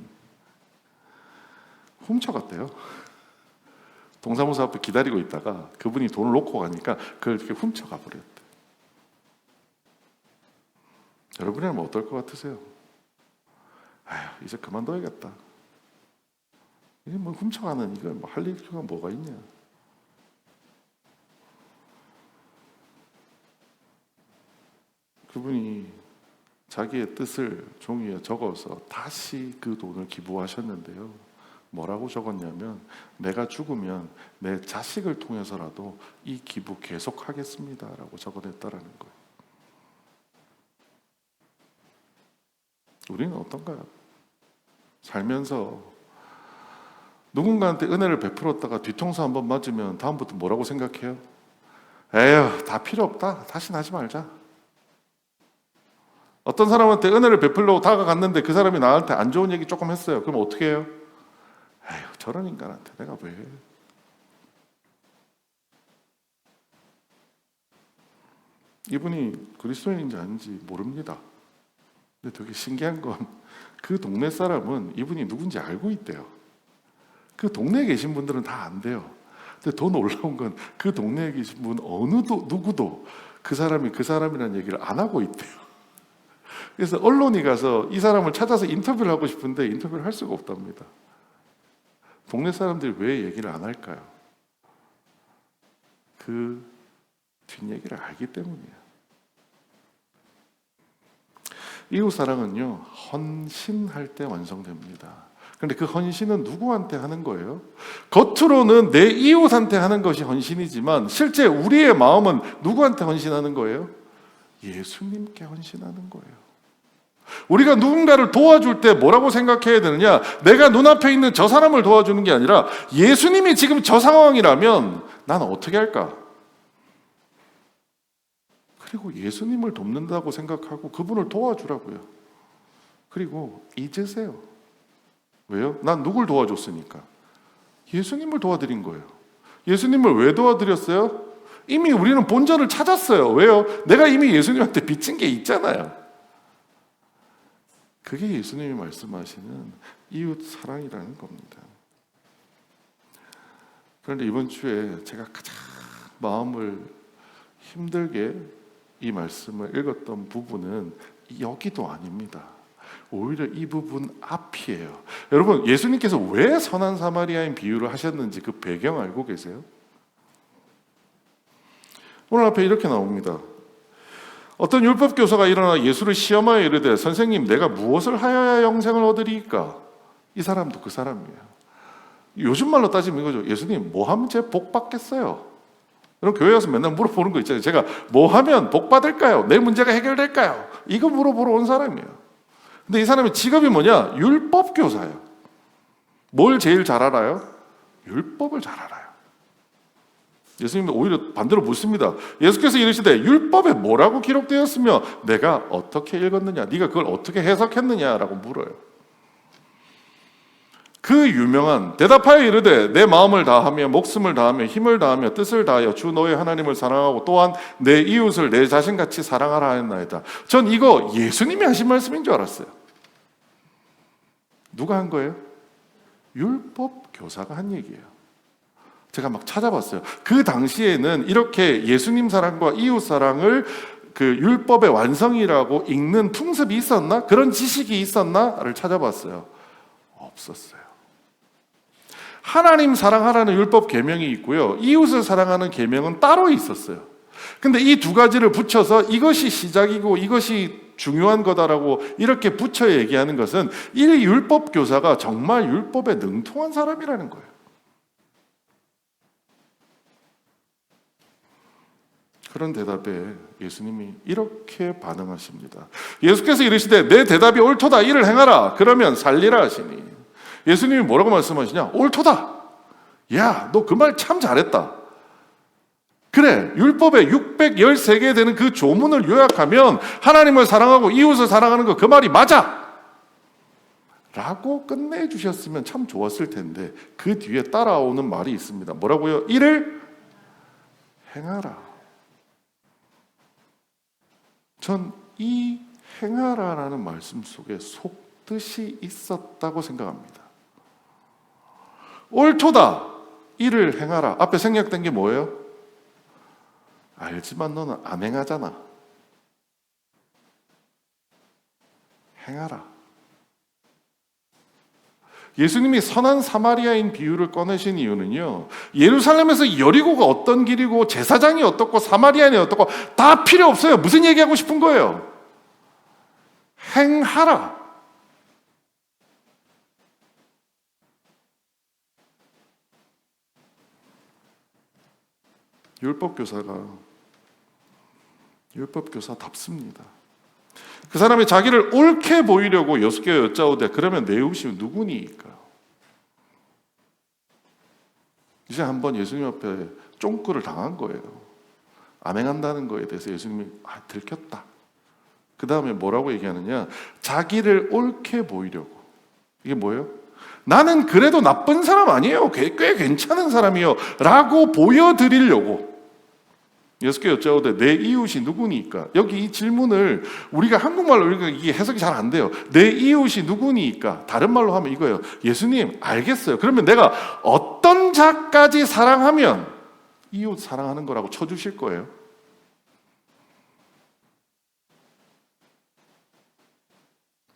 훔쳐갔대요. 동사무소 앞에 기다리고 있다가 그분이 돈을 놓고 가니까 그걸 이렇게 훔쳐가 버렸대. 여러분이라면 어떨 것 같으세요? 아휴, 이제 그만둬야겠다. 이게 뭐 훔쳐가는 이거 뭐 할 이유가 뭐가 있냐? 그분이 자기의 뜻을 종이에 적어서 다시 그 돈을 기부하셨는데요. 뭐라고 적었냐면 내가 죽으면 내 자식을 통해서라도 이 기부 계속하겠습니다 라고 적어냈다라는 거예요. 우리는 어떤가요? 살면서 누군가한테 은혜를 베풀었다가 뒤통수 한번 맞으면 다음부터 뭐라고 생각해요? 에휴, 다 필요 없다. 다시는 하지 말자. 어떤 사람한테 은혜를 베풀려고 다가갔는데 그 사람이 나한테 안 좋은 얘기 조금 했어요. 그럼 어떻게 해요? 에휴, 저런 인간한테 내가 왜? 이분이 그리스도인인지 아닌지 모릅니다. 근데 되게 신기한 건 그 동네 사람은 이분이 누군지 알고 있대요. 그 동네에 계신 분들은 다 안 돼요. 근데 더 놀라운 건 그 동네에 계신 분 누구도 그 사람이 그 사람이라는 얘기를 안 하고 있대요. 그래서 언론이 가서 이 사람을 찾아서 인터뷰를 하고 싶은데 인터뷰를 할 수가 없답니다. 동네 사람들이 왜 얘기를 안 할까요? 그 뒷얘기를 알기 때문이에요. 이웃사랑은요, 헌신할 때 완성됩니다. 그런데 그 헌신은 누구한테 하는 거예요? 겉으로는 내 이웃한테 하는 것이 헌신이지만 실제 우리의 마음은 누구한테 헌신하는 거예요? 예수님께 헌신하는 거예요. 우리가 누군가를 도와줄 때 뭐라고 생각해야 되느냐? 내가 눈앞에 있는 저 사람을 도와주는 게 아니라 예수님이 지금 저 상황이라면 나는 어떻게 할까? 그리고 예수님을 돕는다고 생각하고 그분을 도와주라고요. 그리고 잊으세요. 왜요? 난 누굴 도와줬으니까. 예수님을 도와드린 거예요. 예수님을 왜 도와드렸어요? 이미 우리는 본전을 찾았어요. 왜요? 내가 이미 예수님한테 빚진 게 있잖아요. 그게 예수님이 말씀하시는 이웃 사랑이라는 겁니다. 그런데 이번 주에 제가 가장 마음을 힘들게 이 말씀을 읽었던 부분은 여기도 아닙니다. 오히려 이 부분 앞이에요. 여러분, 예수님께서 왜 선한 사마리아인 비유를 하셨는지 그 배경 알고 계세요? 오늘 앞에 이렇게 나옵니다. 어떤 율법 교사가 일어나 예수를 시험하여 이르되 선생님, 내가 무엇을 하여야 영생을 얻으리이까? 이 사람도 그 사람이에요. 요즘 말로 따지면 이거죠. 예수님, 뭐 하면 제 복 받겠어요? 그럼 교회 와서 맨날 물어보는 거 있잖아요. 제가 뭐 하면 복 받을까요? 내 문제가 해결될까요? 이거 물어보러 온 사람이에요. 근데 이 사람의 직업이 뭐냐? 율법 교사예요. 뭘 제일 잘 알아요? 율법을 잘 알아요. 예수님은 오히려 반대로 묻습니다. 예수께서 이르시되 율법에 뭐라고 기록되었으며 내가 어떻게 읽었느냐? 네가 그걸 어떻게 해석했느냐라고 물어요. 그 유명한 대답하여 이르되 내 마음을 다하며 목숨을 다하며 힘을 다하며 뜻을 다하여 주 너의 하나님을 사랑하고 또한 내 이웃을 내 자신같이 사랑하라 하였나이다. 전 이거 예수님이 하신 말씀인 줄 알았어요. 누가 한 거예요? 율법 교사가 한 얘기예요. 제가 막 찾아봤어요. 그 당시에는 이렇게 예수님 사랑과 이웃 사랑을 그 율법의 완성이라고 읽는 풍습이 있었나? 그런 지식이 있었나?를 찾아봤어요. 없었어요. 하나님 사랑하라는 율법 계명이 있고요. 이웃을 사랑하는 계명은 따로 있었어요. 근데 이 두 가지를 붙여서 이것이 시작이고 이것이 중요한 거다라고 이렇게 붙여 얘기하는 것은 이 율법 교사가 정말 율법에 능통한 사람이라는 거예요. 그런 대답에 예수님이 이렇게 반응하십니다. 예수께서 이르시되 내 대답이 옳도다 이를 행하라 그러면 살리라 하시니 예수님이 뭐라고 말씀하시냐? 옳도다. 야, 너 그 말 참 잘했다. 그래, 율법에 613개 되는 그 조문을 요약하면 하나님을 사랑하고 이웃을 사랑하는 거 그 말이 맞아. 라고 끝내주셨으면 참 좋았을 텐데 그 뒤에 따라오는 말이 있습니다. 뭐라고요? 이를 행하라. 전 이 행하라라는 말씀 속에 속뜻이 있었다고 생각합니다. 옳도다. 이를 행하라. 앞에 생략된 게 뭐예요? 알지만 너는 안 행하잖아. 행하라. 예수님이 선한 사마리아인 비유를 꺼내신 이유는요, 예루살렘에서 여리고가 어떤 길이고 제사장이 어떻고 사마리아인이 어떻고 다 필요 없어요. 무슨 얘기하고 싶은 거예요? 행하라. 율법교사답습니다. 그 사람이 자기를 옳게 보이려고 예수께 여짜오되 그러면 내 이웃이 누구니까? 이제 한번 예수님 앞에 쫑꾸를 당한 거예요. 안 행한다는 거에 대해서 예수님이 들켰다. 그 다음에 뭐라고 얘기하느냐? 자기를 옳게 보이려고. 이게 뭐예요? 나는 그래도 나쁜 사람 아니에요. 꽤 괜찮은 사람이요. 라고 보여드리려고. 예수께 여짜오되 내 이웃이 누구니까? 여기 이 질문을 우리가 한국말로 이게 해석이 잘 안 돼요. 내 이웃이 누구니까? 다른 말로 하면 이거예요. 예수님, 알겠어요. 그러면 내가 어떤 자까지 사랑하면 이웃 사랑하는 거라고 쳐주실 거예요?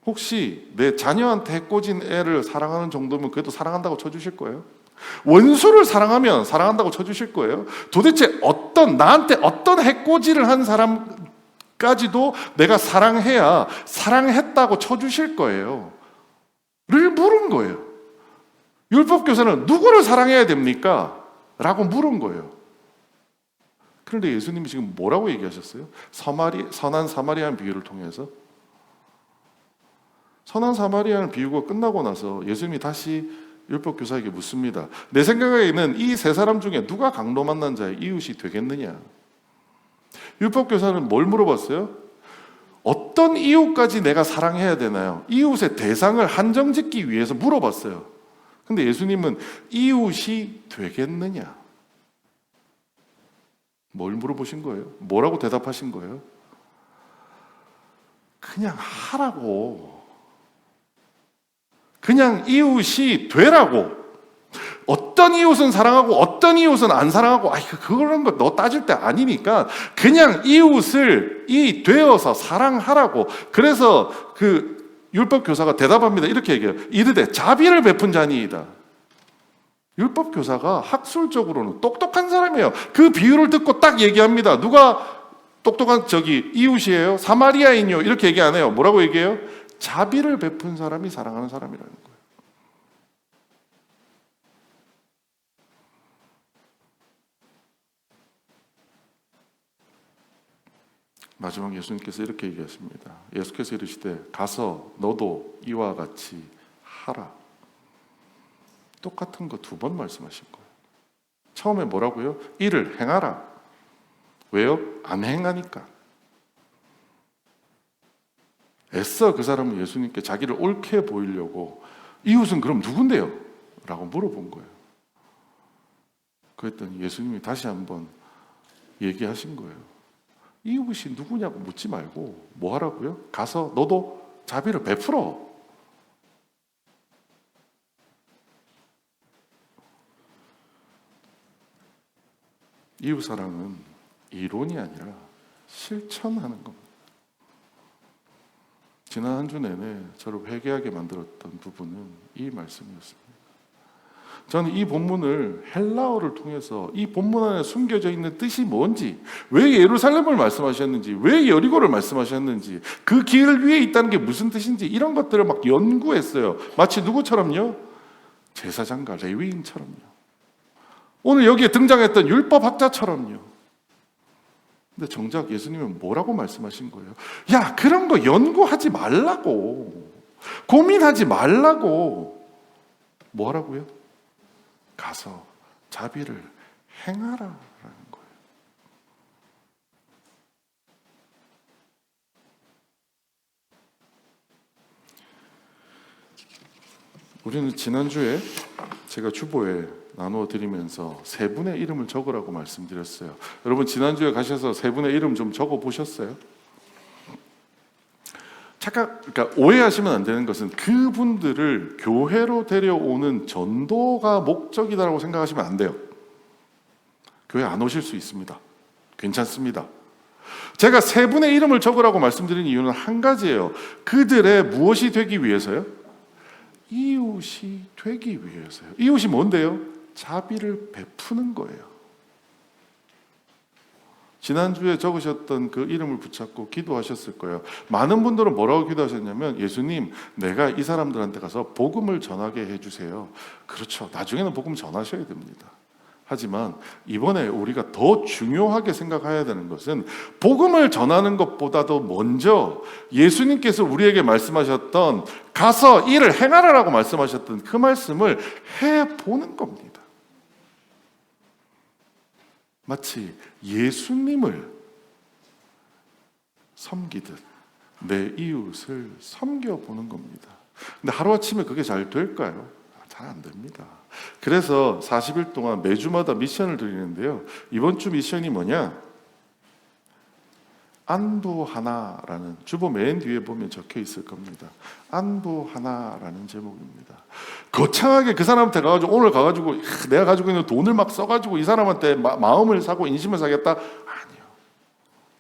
혹시 내 자녀한테 해코진 애를 사랑하는 정도면 그래도 사랑한다고 쳐주실 거예요? 원수를 사랑하면 사랑한다고 쳐주실 거예요? 도대체 나한테 어떤 해코지를 한 사람까지도 내가 사랑해야 사랑했다고 쳐주실 거예요? 를 물은 거예요. 율법교사는 누구를 사랑해야 됩니까? 라고 물은 거예요. 그런데 예수님이 지금 뭐라고 얘기하셨어요? 선한 사마리아인 비유를 통해서 선한 사마리아인 비유가 끝나고 나서 예수님이 다시 율법교사에게 묻습니다. 내 생각에는 이 세 사람 중에 누가 강도 만난 자의 이웃이 되겠느냐? 율법교사는 뭘 물어봤어요? 어떤 이웃까지 내가 사랑해야 되나요? 이웃의 대상을 한정짓기 위해서 물어봤어요. 근데 예수님은 이웃이 되겠느냐? 뭘 물어보신 거예요? 뭐라고 대답하신 거예요? 그냥 하라고. 그냥 이웃이 되라고. 어떤 이웃은 사랑하고 어떤 이웃은 안 사랑하고 그런 거 너 따질 때 아니니까 그냥 이웃을 되어서 사랑하라고. 그래서 그 율법교사가 대답합니다. 이렇게 얘기해요. 이르되 자비를 베푼 자니이다. 율법교사가 학술적으로는 똑똑한 사람이에요. 그 비유를 듣고 딱 얘기합니다. 누가 똑똑한 이웃이에요? 사마리아인이요? 이렇게 얘기 안 해요. 뭐라고 얘기해요? 자비를 베푼 사람이 사랑하는 사람이라는 거예요. 마지막 예수님께서 이렇게 얘기하십니다. 예수께서 이르시되 가서 너도 이와 같이 하라. 똑같은 거 2번 말씀하신 거예요. 처음에 뭐라고요? 이를 행하라. 왜요? 안 행하니까. 애써 그 사람은 예수님께 자기를 옳게 보이려고 이웃은 그럼 누군데요? 라고 물어본 거예요. 그랬더니 예수님이 다시 한번 얘기하신 거예요. 이웃이 누구냐고 묻지 말고 뭐 하라고요? 가서 너도 자비를 베풀어. 이웃사랑은 이론이 아니라 실천하는 겁니다. 지난 한 주 내내 저를 회개하게 만들었던 부분은 이 말씀이었습니다. 저는 이 본문을 헬라어를 통해서 이 본문 안에 숨겨져 있는 뜻이 뭔지, 왜 예루살렘을 말씀하셨는지, 왜 여리고를 말씀하셨는지, 그 길 위에 있다는 게 무슨 뜻인지 이런 것들을 막 연구했어요. 마치 누구처럼요? 제사장과 레위인처럼요. 오늘 여기에 등장했던 율법학자처럼요. 근데 정작 예수님은 뭐라고 말씀하신 거예요? 야, 그런 거 연구하지 말라고. 고민하지 말라고. 뭐 하라고요? 가서 자비를 행하라라는 거예요. 우리는 지난주에 제가 주보에 나누어 드리면서 3분의 이름을 적으라고 말씀드렸어요. 여러분 지난주에 가셔서 3분의 이름 좀 적어 보셨어요? 그러니까 오해하시면 안 되는 것은 그분들을 교회로 데려오는 전도가 목적이다라고 생각하시면 안 돼요. 교회 안 오실 수 있습니다. 괜찮습니다. 제가 3분의 이름을 적으라고 말씀드린 이유는 한 가지예요. 그들의 무엇이 되기 위해서요? 이웃이 되기 위해서요. 이웃이 뭔데요? 자비를 베푸는 거예요. 지난주에 적으셨던 그 이름을 붙잡고 기도하셨을 거예요. 많은 분들은 뭐라고 기도하셨냐면, 예수님, 내가 이 사람들한테 가서 복음을 전하게 해주세요. 그렇죠. 나중에는 복음 전하셔야 됩니다. 하지만 이번에 우리가 더 중요하게 생각해야 되는 것은 복음을 전하는 것보다도 먼저 예수님께서 우리에게 말씀하셨던 가서 일을 행하라라고 말씀하셨던 그 말씀을 해보는 겁니다. 마치 예수님을 섬기듯 내 이웃을 섬겨보는 겁니다. 근데 하루아침에 그게 잘 될까요? 잘 안 됩니다. 그래서 40일 동안 매주마다 미션을 드리는데요. 이번 주 미션이 뭐냐? 안부 하나라는, 주보 맨 뒤에 보면 적혀 있을 겁니다. 안부 하나라는 제목입니다. 거창하게 그 사람한테 가가지고 오늘 가가지고 내가 가지고 있는 돈을 막 써가지고 이 사람한테 마음을 사고 인심을 사겠다? 아니요.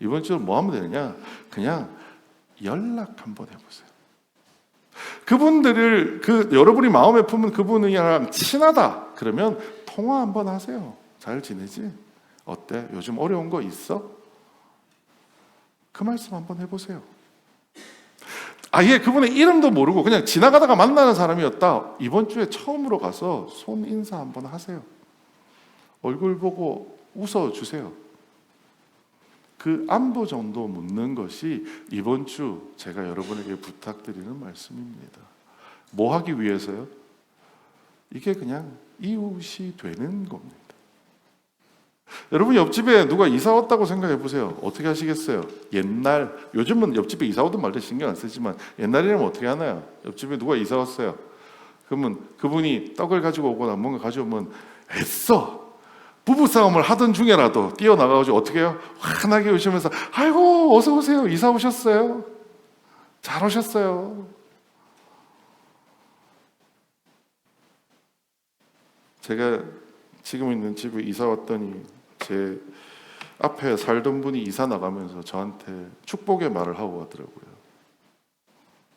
이번 주에 뭐 하면 되느냐? 그냥 연락 한번 해보세요. 그분들을 여러분이 마음에 품은 그분이랑 친하다 그러면 통화 한번 하세요. 잘 지내지? 어때? 요즘 어려운 거 있어? 그 말씀 한번 해보세요. 아예 그분의 이름도 모르고 그냥 지나가다가 만나는 사람이었다. 이번 주에 처음으로 가서 손 인사 한번 하세요. 얼굴 보고 웃어주세요. 그 안부 정도 묻는 것이 이번 주 제가 여러분에게 부탁드리는 말씀입니다. 뭐 하기 위해서요? 이게 그냥 이웃이 되는 겁니다. 여러분 옆집에 누가 이사 왔다고 생각해 보세요. 어떻게 하시겠어요? 요즘은 옆집에 이사 오든 말든 신경 안 쓰지만 옛날에는 어떻게 하나요? 옆집에 누가 이사 왔어요. 그러면 그분이 떡을 가지고 오거나 뭔가 가져오면 애써 부부싸움을 하던 중에라도 뛰어나가가지고 어떻게 해요? 환하게 오시면서 아이고 어서 오세요. 이사 오셨어요. 잘 오셨어요. 제가 지금 있는 집에 이사 왔더니 제 앞에 살던 분이 이사 나가면서 저한테 축복의 말을 하고 가더라고요.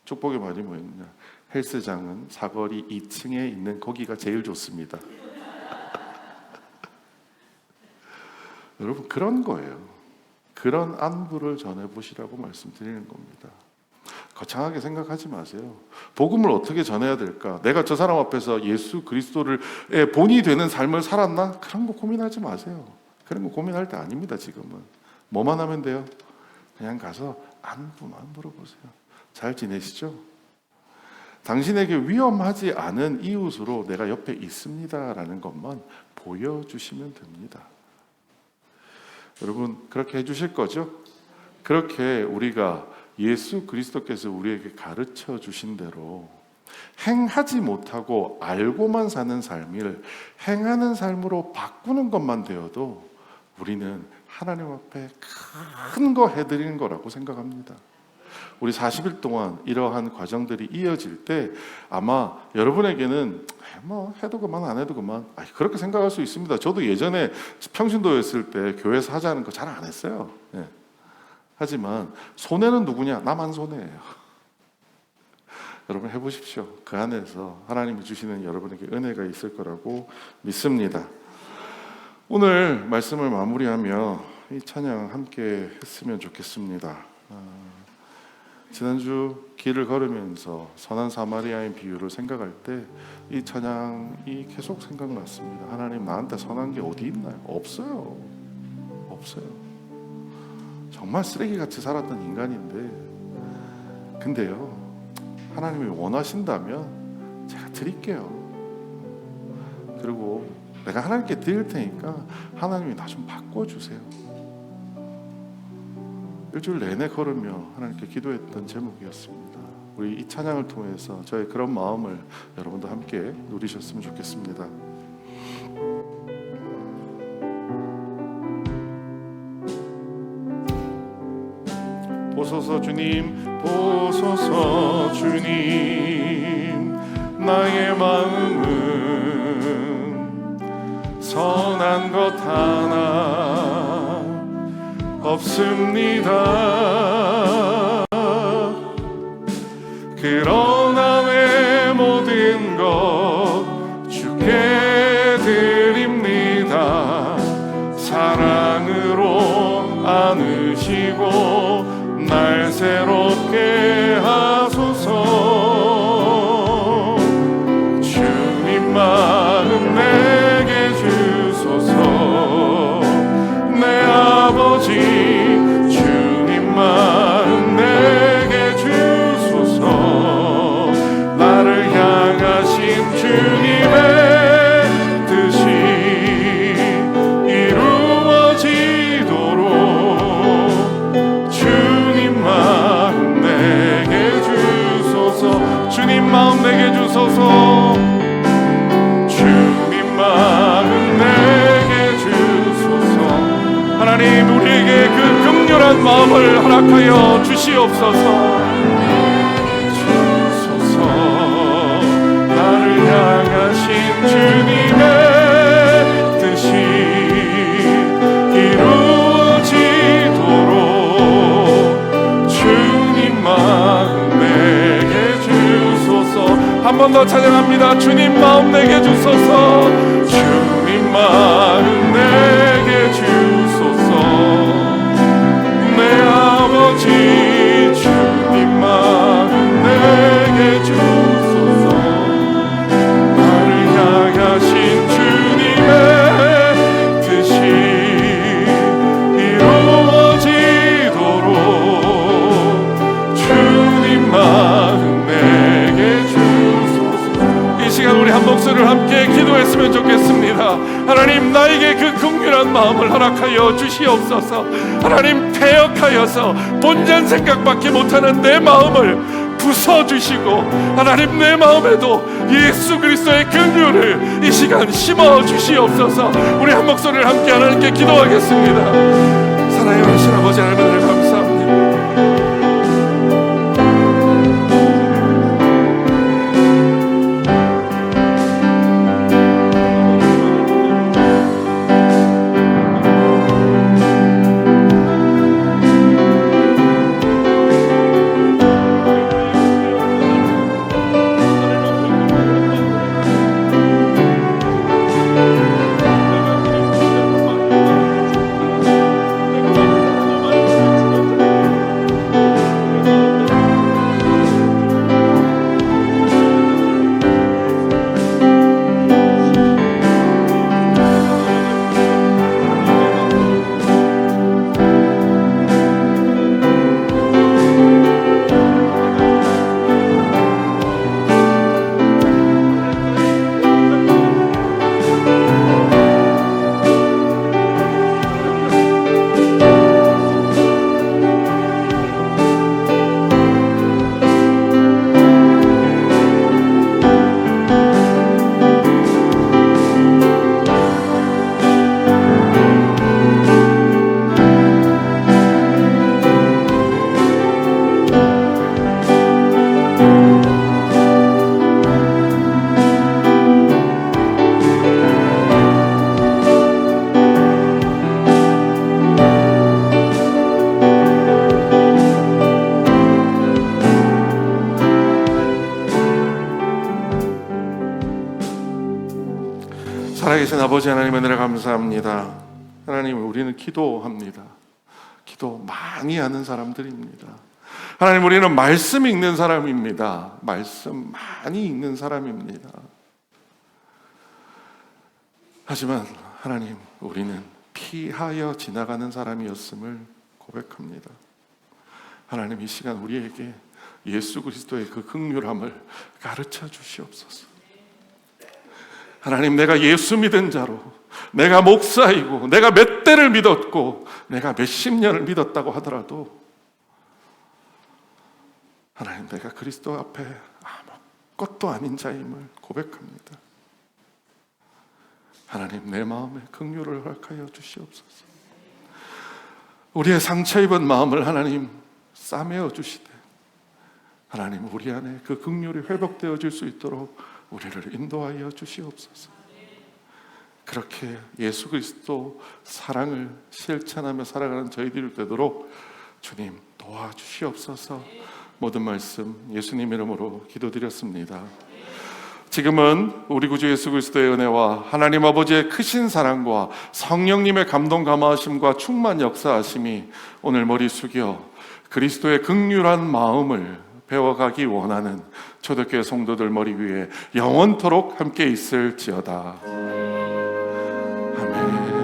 축복의 말이 뭐였냐? 헬스장은 사거리 2층에 있는 거기가 제일 좋습니다. 여러분 그런 거예요. 그런 안부를 전해보시라고 말씀드리는 겁니다. 거창하게 생각하지 마세요. 복음을 어떻게 전해야 될까? 내가 저 사람 앞에서 예수 그리스도의 본이 되는 삶을 살았나? 그런 거 고민하지 마세요. 그런 거 고민할 때 아닙니다. 지금은 뭐만 하면 돼요? 그냥 가서 안부만 물어보세요. 잘 지내시죠? 당신에게 위험하지 않은 이웃으로 내가 옆에 있습니다라는 것만 보여주시면 됩니다. 여러분, 그렇게 해주실 거죠? 그렇게 우리가 예수 그리스도께서 우리에게 가르쳐 주신 대로 행하지 못하고 알고만 사는 삶을 행하는 삶으로 바꾸는 것만 되어도 우리는 하나님 앞에 큰 거 해드리는 거라고 생각합니다. 우리 40일 동안 이러한 과정들이 이어질 때 아마 여러분에게는 뭐 해도 그만 안 해도 그만 그렇게 생각할 수 있습니다. 저도 예전에 평신도였을 때 교회에서 하자는 거 잘 안 했어요. 하지만 손해는 누구냐? 나만 손해예요. 여러분 해보십시오. 그 안에서 하나님이 주시는 여러분에게 은혜가 있을 거라고 믿습니다. 오늘 말씀을 마무리하며 이 찬양 함께 했으면 좋겠습니다. 지난주 길을 걸으면서 선한 사마리아인 비유를 생각할 때 이 찬양이 계속 생각났습니다. 하나님, 나한테 선한 게 어디 있나요? 없어요. 없어요. 정말 쓰레기같이 살았던 인간인데, 근데요, 하나님이 원하신다면 제가 드릴게요. 그리고 내가 하나님께 드릴 테니까 하나님이 나 좀 바꿔주세요. 일주일 내내 걸으며 하나님께 기도했던 제목이었습니다. 우리 이 찬양을 통해서 저의 그런 마음을 여러분도 함께 누리셨으면 좋겠습니다. 보소서 주님, 보소서 주님, 나의 마음은 선한 것 하나 없습니다. 그러나 내 모든 것 주께 드립니다. 사랑으로 안으시고 날 새롭게 하소서. 주님 마음 내게 주소서. 내 아버지 주님 마음 내게 주소서. 나를 향하신 주님의 뜻이 이루어지도록 주님 마음 내게 주소서. 주님 마음 내게 주소서. 주님 마음 내게 주소서. 하나님, 우리에게 그 긍휼한 마음을 허락하여 주시옵소서. 주소서. 나를 향하신 주님의 뜻이 이루어지도록 주님 마음 내게 주소서. 한 번 더 찬양합니다. 주님 마음 내게 주소서. 주님 마음 내게 주소서. 내 아버지 주님 마음 내게 주소서. 나를 향하신 주님의 뜻이 이루어지도록 주님 마음 내게 주소서. 이 시간 우리 한 목소리를 함께 기도했으면 좋겠습니다. 하나님, 나에게 그 긍휼한 마음을 허락하여 주시옵소서. 하나님, 패역하여서 본전 생각밖에 못하는 내 마음을 부숴주시고, 하나님, 내 마음에도 예수 그리스도의 긍휼을 이 시간 심어 주시옵소서. 우리 한 목소리를 함께 하나님께 기도하겠습니다. 사랑하신 아버지 하나님을 감사합니다. 아버지 하나님 은혜를 감사합니다. 하나님, 우리는 기도합니다. 기도 많이 하는 사람들입니다. 하나님, 우리는 말씀 읽는 사람입니다. 말씀 많이 읽는 사람입니다. 하지만 하나님, 우리는 피하여 지나가는 사람이었음을 고백합니다. 하나님, 이 시간 우리에게 예수 그리스도의 그 긍휼함을 가르쳐 주시옵소서. 하나님, 내가 예수 믿은 자로, 내가 목사이고, 내가 몇 대를 믿었고, 내가 몇십 년을 믿었다고 하더라도 하나님, 내가 그리스도 앞에 아무것도 아닌 자임을 고백합니다. 하나님, 내 마음에 긍휼을 허락하여 주시옵소서. 우리의 상처 입은 마음을 하나님 싸매어 주시되, 하나님, 우리 안에 그 긍휼이 회복되어질 수 있도록 우리를 인도하여 주시옵소서. 그렇게 예수 그리스도 사랑을 실천하며 살아가는 저희들이 되도록 주님 도와주시옵소서. 모든 말씀 예수님 이름으로 기도드렸습니다. 지금은 우리 구주 예수 그리스도의 은혜와 하나님 아버지의 크신 사랑과 성령님의 감동 감화하심과 충만 역사하심이 오늘 머리 숙여 그리스도의 긍휼한 마음을 배워가기 원하는 초대교회 성도들 머리 위에 영원토록 함께 있을지어다. 아멘.